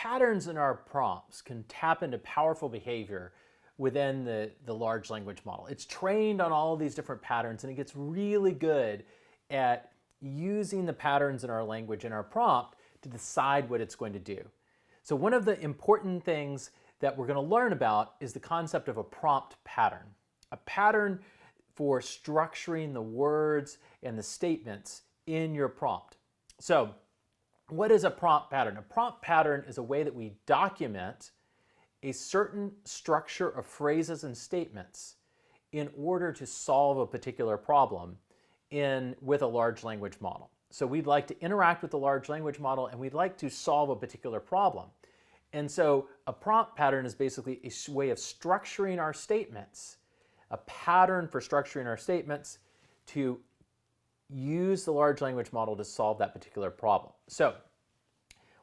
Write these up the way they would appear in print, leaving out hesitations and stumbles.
patterns in our prompts can tap into powerful behavior within the large language model. It's trained on all of these different patterns, and it gets really good at using the patterns in our language in our prompt to decide what it's going to do. So one of the important things that we're going to learn about is the concept of a prompt pattern. A pattern for structuring the words and the statements in your prompt. So what is a prompt pattern? A prompt pattern is a way that we document a certain structure of phrases and statements in order to solve a particular problem with a large language model. So we'd like to interact with the large language model, and we'd like to solve a particular problem. And so a prompt pattern is basically a way of structuring our statements, a pattern for structuring our statements to use the large language model to solve that particular problem. So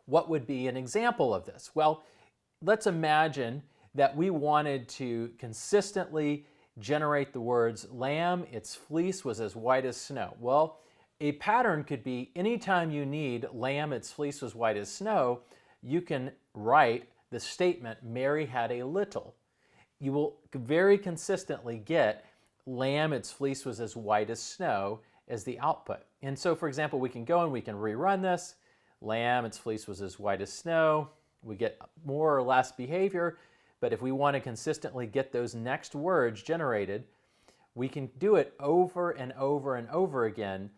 what would be an example of this? Well, let's imagine that we wanted to consistently generate the words, lamb, its fleece was as white as snow. Well, a pattern could be anytime you need lamb, its fleece was white as snow, you can write the statement, Mary had a little. You will very consistently get lamb, its fleece was as white as snow as the output. And so, for example, we can go and we can rerun this. Lamb, its fleece was as white as snow. We get more or less behavior, but if we want to consistently get those next words generated, we can do it over and over and over again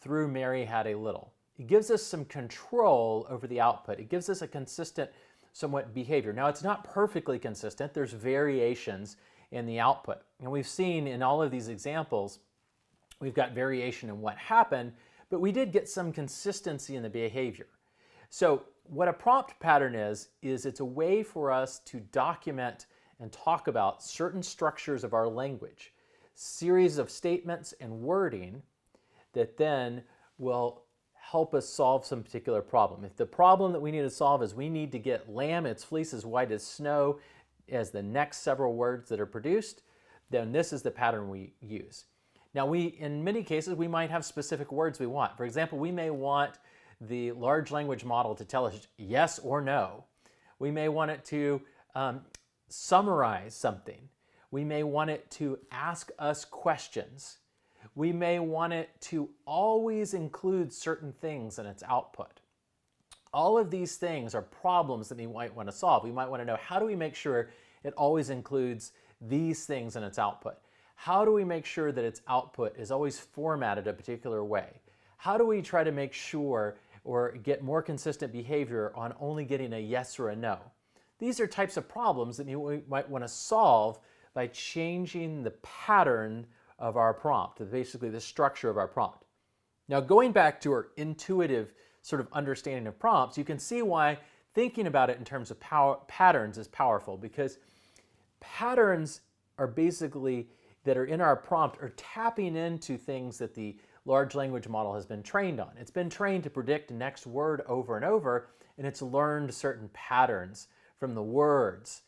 through Mary had a little. It gives us some control over the output. It gives us a consistent, somewhat behavior. Now, it's not perfectly consistent. There's variations in the output. And we've seen in all of these examples, we've got variation in what happened, but we did get some consistency in the behavior. So what a prompt pattern is it's a way for us to document and talk about certain structures of our language, series of statements and wording that then will help us solve some particular problem. If the problem that we need to solve is we need to get lamb, its fleece as white as snow as the next several words that are produced, then this is the pattern we use. Now, in many cases, we might have specific words we want. For example, we may want the large language model to tell us yes or no. We may want it to summarize something. We may want it to ask us questions. We may want it to always include certain things in its output. All of these things are problems that we might want to solve. We might want to know, how do we make sure it always includes these things in its output? How do we make sure that its output is always formatted a particular way? How do we try to make sure or get more consistent behavior on only getting a yes or a no? These are types of problems that we might want to solve by changing the pattern of our prompt, basically the structure of our prompt. Now, going back to our intuitive sort of understanding of prompts, you can see why thinking about it in terms of patterns is powerful, because patterns are basically that are in our prompt are tapping into things that the large language model has been trained on. It's been trained to predict the next word over and over, and it's learned certain patterns from the words.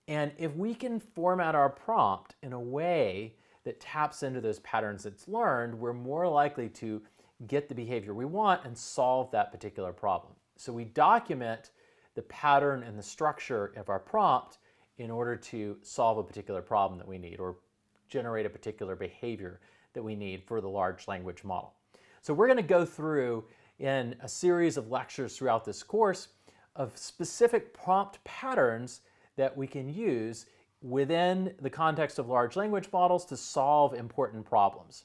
And if we can format our prompt in a way that taps into those patterns it's learned, we're more likely to get the behavior we want and solve that particular problem. So we document the pattern and the structure of our prompt in order to solve a particular problem that we need or generate a particular behavior that we need for the large language model. So we're going to go through in a series of lectures throughout this course of specific prompt patterns that we can use within the context of large language models to solve important problems.